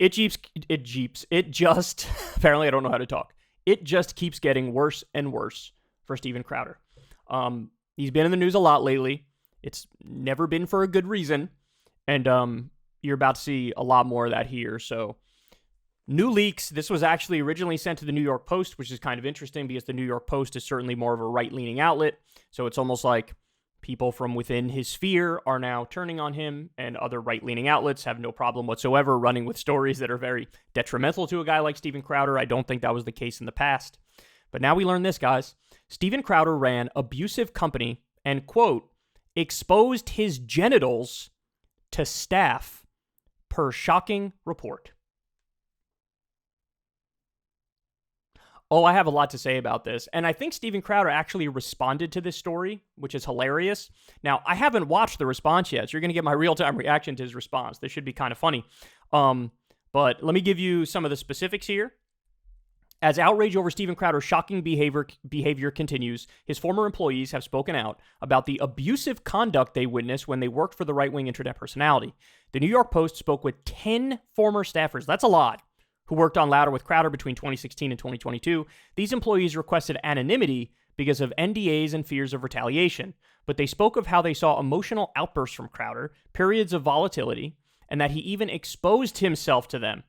It just, apparently I don't know how to talk. It just keeps getting worse and worse for Steven Crowder. He's been in the news a lot lately. It's never been for a good reason. And you're about to see a lot more of that here. So new leaks. This was actually originally sent to the New York Post, which is kind of interesting because the New York Post is certainly more of a right-leaning outlet. So it's almost like people from within his sphere are now turning on him, and other right-leaning outlets have no problem whatsoever running with stories that are very detrimental to a guy like Steven Crowder. I don't think that was the case in the past. But now we learn this, guys. Steven Crowder ran Abusive company and, quote, exposed his genitals to staff per shocking report. Oh, I have a lot to say about this. And I think Steven Crowder actually responded to this story, which is hilarious. Now, I haven't watched the response yet, so you're going to get my real-time reaction to his response. This should be kind of funny. But let me give you some of the specifics here. As outrage over Steven Crowder's shocking behavior continues, his former employees have spoken out about the abusive conduct they witnessed when they worked for the right-wing internet personality. The New York Post spoke with 10 former staffers. That's a lot. Who worked on Louder with Crowder between 2016 and 2022. These employees requested anonymity because of NDAs and fears of retaliation, but they spoke of how they saw emotional outbursts from Crowder, periods of volatility, and that he even exposed himself to them.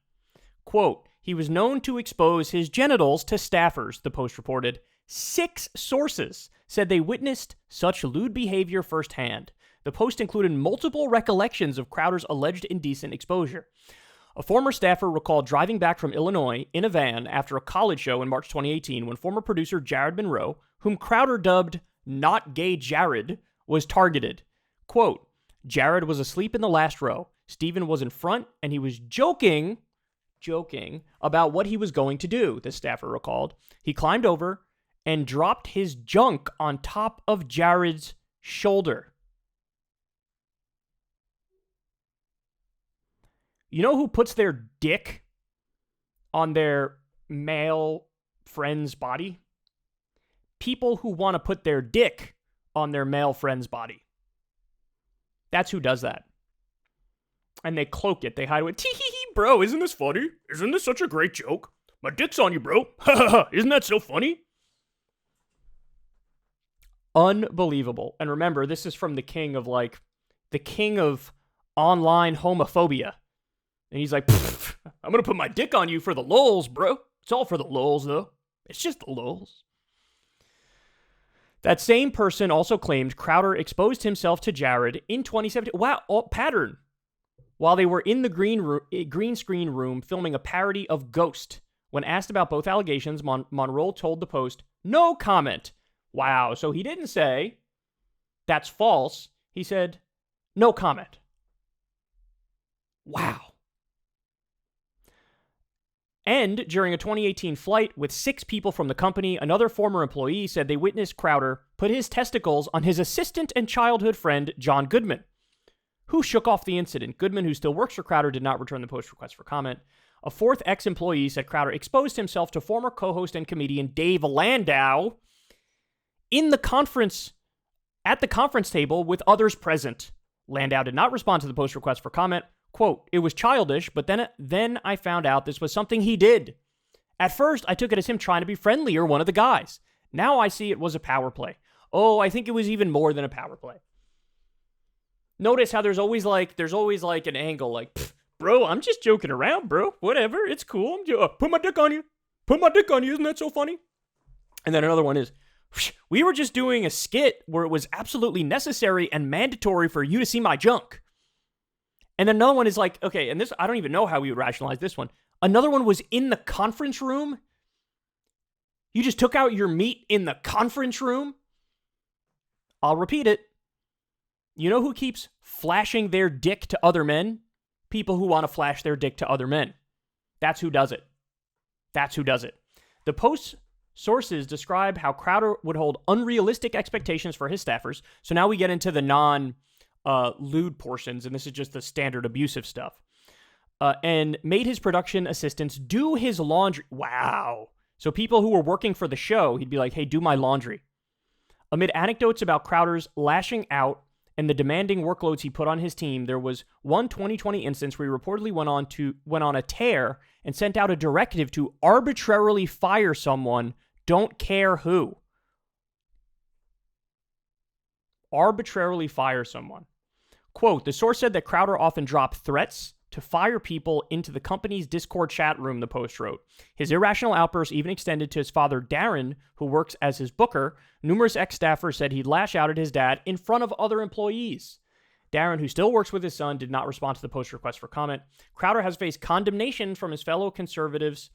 Quote, he was known to expose his genitals to staffers, the Post reported. 6 sources said they witnessed such lewd behavior firsthand. The Post included multiple recollections of Crowder's alleged indecent exposure. A former staffer recalled driving back from Illinois in a van after a college show in March 2018 when former producer Jared Monroe, whom Crowder dubbed Not Gay Jared, was targeted. Quote, Jared was asleep in the last row. Steven was in front, and he was joking about what he was going to do, the staffer recalled. He climbed over and dropped his junk on top of Jared's shoulder. You know who puts their dick on their male friend's body? People who want to put their dick on their male friend's body. That's who does that. And they cloak it. They hide it. Tee-hee-hee, bro, isn't this funny? Isn't this such a great joke? My dick's on you, bro. Ha ha ha. Isn't that so funny? Unbelievable. And remember, this is from the king of online homophobia. And he's like, I'm going to put my dick on you for the lulz, bro. It's all for the lulz, though. It's just the lulz. That same person also claimed Crowder exposed himself to Jared in 2017. Wow, pattern. While they were in the green screen room filming a parody of Ghost. When asked about both allegations, Monroe told the Post, no comment. Wow, so he didn't say, that's false. He said, no comment. Wow. And during a 2018 flight with 6 people from the company, another former employee said they witnessed Crowder put his testicles on his assistant and childhood friend, John Goodman, who shook off the incident. Goodman, who still works for Crowder, did not return the Post request for comment. A 4th ex-employee said Crowder exposed himself to former co-host and comedian Dave Landau at the conference table with others present. Landau did not respond to the Post request for comment. Quote, it was childish, but then I found out this was something he did. At first, I took it as him trying to be friendly or one of the guys. Now I see it was a power play. Oh, I think it was even more than a power play. Notice how there's always an angle like, bro, I'm just joking around, bro. Whatever, it's cool. Put my dick on you. Put my dick on you. Isn't that so funny? And then another one is, we were just doing a skit where it was absolutely necessary and mandatory for you to see my junk. And then another one is like, okay, and this, I don't even know how we would rationalize this one. Another one was in the conference room. You just took out your meat in the conference room. I'll repeat it. You know who keeps flashing their dick to other men? People who want to flash their dick to other men. That's who does it. That's who does it. The Post sources describe how Crowder would hold unrealistic expectations for his staffers. So now we get into the lewd portions, and this is just the standard abusive stuff. And made his production assistants do his laundry. Wow. So people who were working for the show, he'd be like, hey, do my laundry. Amid anecdotes about Crowder's lashing out and the demanding workloads he put on his team, there was one 2020 instance where he reportedly went on a tear and sent out a directive to arbitrarily fire someone, don't care who. Arbitrarily fire someone. Quote, the source said that Crowder often dropped threats to fire people into the company's Discord chat room, the Post wrote. His irrational outbursts even extended to his father, Darren, who works as his booker. Numerous ex-staffers said he'd lash out at his dad in front of other employees. Darren, who still works with his son, did not respond to the Post request for comment. Crowder has faced condemnation from his fellow conservatives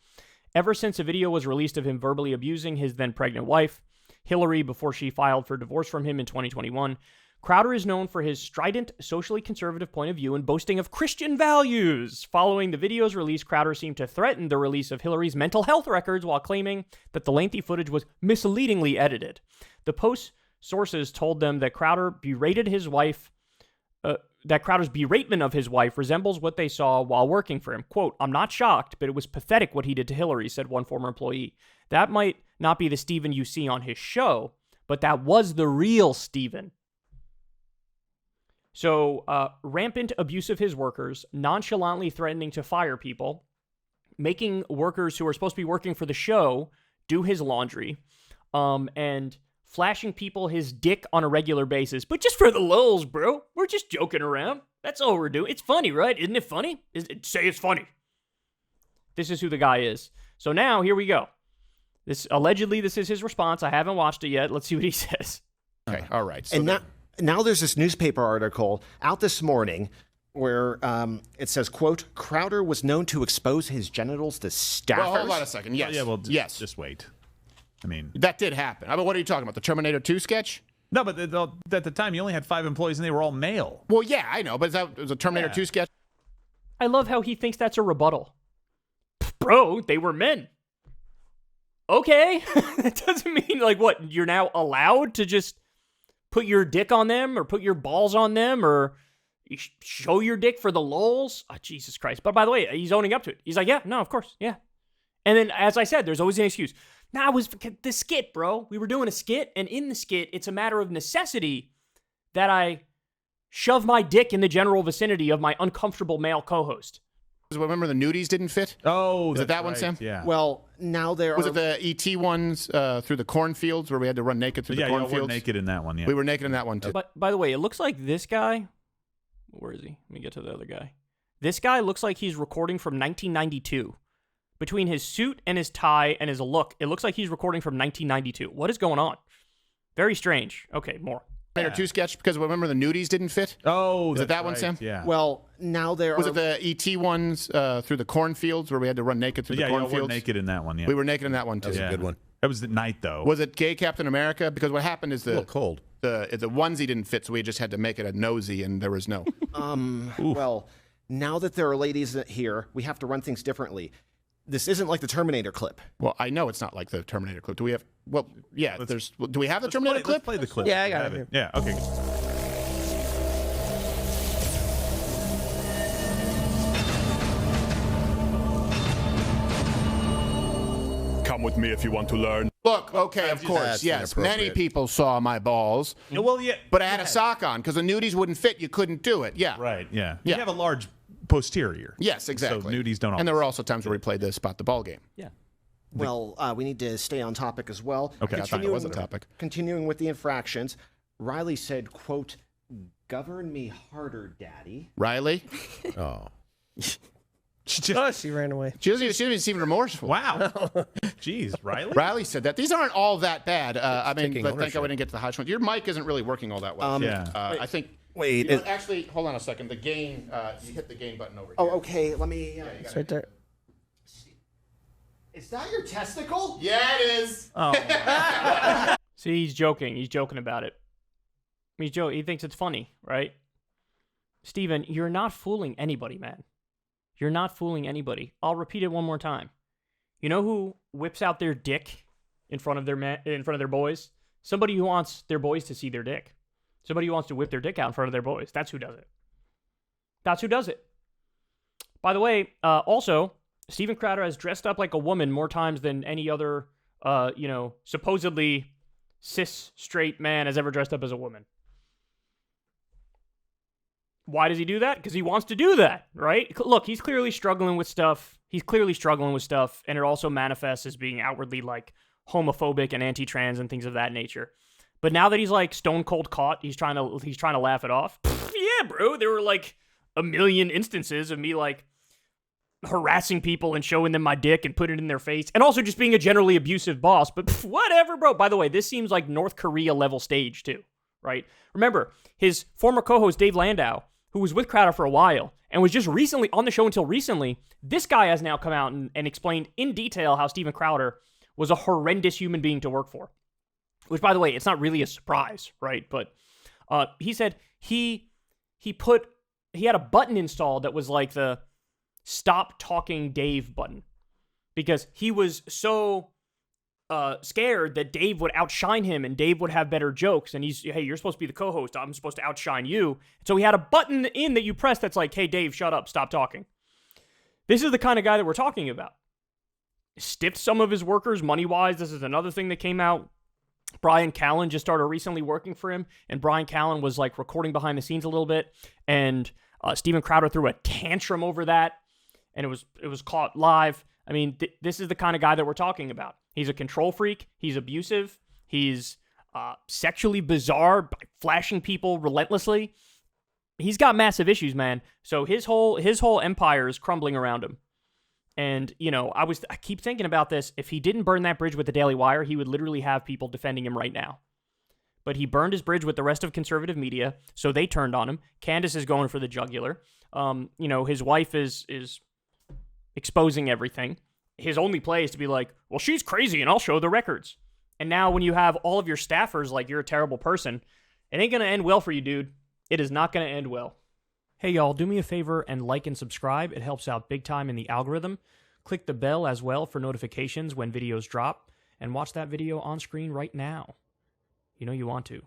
ever since a video was released of him verbally abusing his then pregnant wife, Hillary, before she filed for divorce from him in 2021. Crowder is known for his strident, socially conservative point of view and boasting of Christian values. Following the video's release, Crowder seemed to threaten the release of Hillary's mental health records while claiming that the lengthy footage was misleadingly edited. The Post's sources told them that Crowder's beratement of his wife resembles what they saw while working for him. Quote, I'm not shocked, but it was pathetic what he did to Hillary, said one former employee. That might not be the Stephen you see on his show, but that was the real Stephen. So, rampant abuse of his workers, nonchalantly threatening to fire people, making workers who are supposed to be working for the show do his laundry, and flashing people his dick on a regular basis. But just for the lulz, bro. We're just joking around. That's all we're doing. It's funny, right? Isn't it funny? Say it's funny. This is who the guy is. So now, here we go. Allegedly, this is his response. I haven't watched it yet. Let's see what he says. Okay, all right. So and now there's this newspaper article out this morning where it says, quote, Crowder was known to expose his genitals to staffers. Well, hold on a second. Yes. Yeah, well, yes. Just wait. I mean, that did happen. I mean, what are you talking about? The Terminator 2 sketch? No, but at the time, you only had 5 employees, and they were all male. Well, yeah, I know, but it was a Terminator 2 sketch? I love how he thinks that's a rebuttal. Bro, they were men. Okay. That doesn't mean, like, what, you're now allowed to just put your dick on them or put your balls on them or show your dick for the lulz? Oh, Jesus Christ. But by the way, he's owning up to it. He's like, yeah, no, of course, yeah. And then, as I said, there's always an excuse. Nah, it was the skit, bro. We were doing a skit, and in the skit, it's a matter of necessity that I shove my dick in the general vicinity of my uncomfortable male co-host. Remember the nudies didn't fit? Oh, is it that right. one, Sam? Yeah. Well, now there was are... it the ET ones through the cornfields where we had to run naked through the cornfields? Yeah, we were naked in that one, yeah. We were naked in that one, too. But by the way, it looks like this guy... Where is he? Let me get to the other guy. This guy looks like he's recording from 1992. Between his suit and his tie and his look, it looks like he's recording from 1992. What is going on? Very strange. Okay, more. Terminator 2 sketch, because remember the nudies didn't fit? Oh, is it that right. one, Sam? Yeah. Well, now there was are... it the ET ones through the cornfields where we had to run naked through the cornfields? Yeah, we were naked in that one, yeah. We were naked in that one, too. That was a good one. That was at night, though. Was it Gay Captain America? Because what happened is A little cold. the onesie didn't fit, so we just had to make it a nosy, and there was no. Well, now that there are ladies here, we have to run things differently. This isn't like the Terminator clip. Well, I know it's not like the Terminator clip. Do we have? Well, yeah. Do we have the Terminator clip? Let's play the clip. Yeah, I got it. Yeah. Okay. Come with me if you want to learn. Look, okay, of course, That's yes. Many inappropriate. people saw my balls, Well, yeah. but I had a sock on because the nudies wouldn't fit. You couldn't do it. Yeah. Right, yeah. Yeah. You have a large posterior. Yes, exactly. So nudies don't. And there were also times where we played the spot the ball game. Yeah. Well, we need to stay on topic as well. Okay, I thought it was a topic. Continuing with the infractions, Riley said, quote, govern me harder, daddy. Riley, Oh. She ran away. she doesn't even seem remorseful. Wow. Jeez, Riley. Riley said that. These aren't all that bad. I mean, taking but thank God ownership. we didn't get to the hot one. Your mic isn't really working all that well. Yeah. I think. Wait, You know, actually, hold on a second. The gain. You hit the gain button over here. Oh, okay, let me... It's right there. Is that your testicle? Yeah, it is. See, he's joking. He's joking about it. He thinks it's funny, right? Steven, you're not fooling anybody, man. You're not fooling anybody. I'll repeat it one more time. You know who whips out their dick in front of their boys? Somebody who wants their boys to see their dick. Somebody who wants to whip their dick out in front of their boys. That's who does it. That's who does it. By the way, also, Steven Crowder has dressed up like a woman more times than any other, supposedly cis straight man has ever dressed up as a woman. Why does he do that? Because he wants to do that, right? Look, he's clearly struggling with stuff. And it also manifests as being outwardly, like, homophobic and anti-trans and things of that nature. But now that he's, like, stone cold caught, he's trying to laugh it off. Yeah, bro, there were, like, a million instances of me, like, harassing people and showing them my dick and putting it in their face, and also just being a generally abusive boss. But whatever, bro. By the way, this seems like North Korea level stage too, right? Remember, his former co-host Dave Landau, who was with Crowder for a while and was just recently on the show until recently, this guy has now come out and explained in detail how Steven Crowder was a horrendous human being to work for. Which, by the way, it's not really a surprise, right? But he said he had a button installed that was like the stop talking Dave button, because he was so scared that Dave would outshine him and Dave would have better jokes. And hey, you're supposed to be the co-host. I'm supposed to outshine you. So he had a button in that you press that's like, hey, Dave, shut up. Stop talking. This is the kind of guy that we're talking about. Stiffed some of his workers money-wise. This is another thing that came out. Brian Callen just started recently working for him, and Brian Callen was like recording behind the scenes a little bit, and Steven Crowder threw a tantrum over that, and it was caught live. I mean, this is the kind of guy that we're talking about. He's a control freak. He's abusive. He's sexually bizarre by flashing people relentlessly. He's got massive issues, man. So his whole empire is crumbling around him. And, you know, I keep thinking about this. If he didn't burn that bridge with the Daily Wire, he would literally have people defending him right now. But he burned his bridge with the rest of conservative media, so they turned on him. Candace is going for the jugular. You know, his wife is exposing everything. His only play is to be like, well, she's crazy and I'll show the records. And now when you have all of your staffers like you're a terrible person, it ain't going to end well for you, dude. It is not going to end well. Hey, y'all, do me a favor and like and subscribe. It helps out big time in the algorithm. Click the bell as well for notifications when videos drop, and watch that video on screen right now. You know you want to.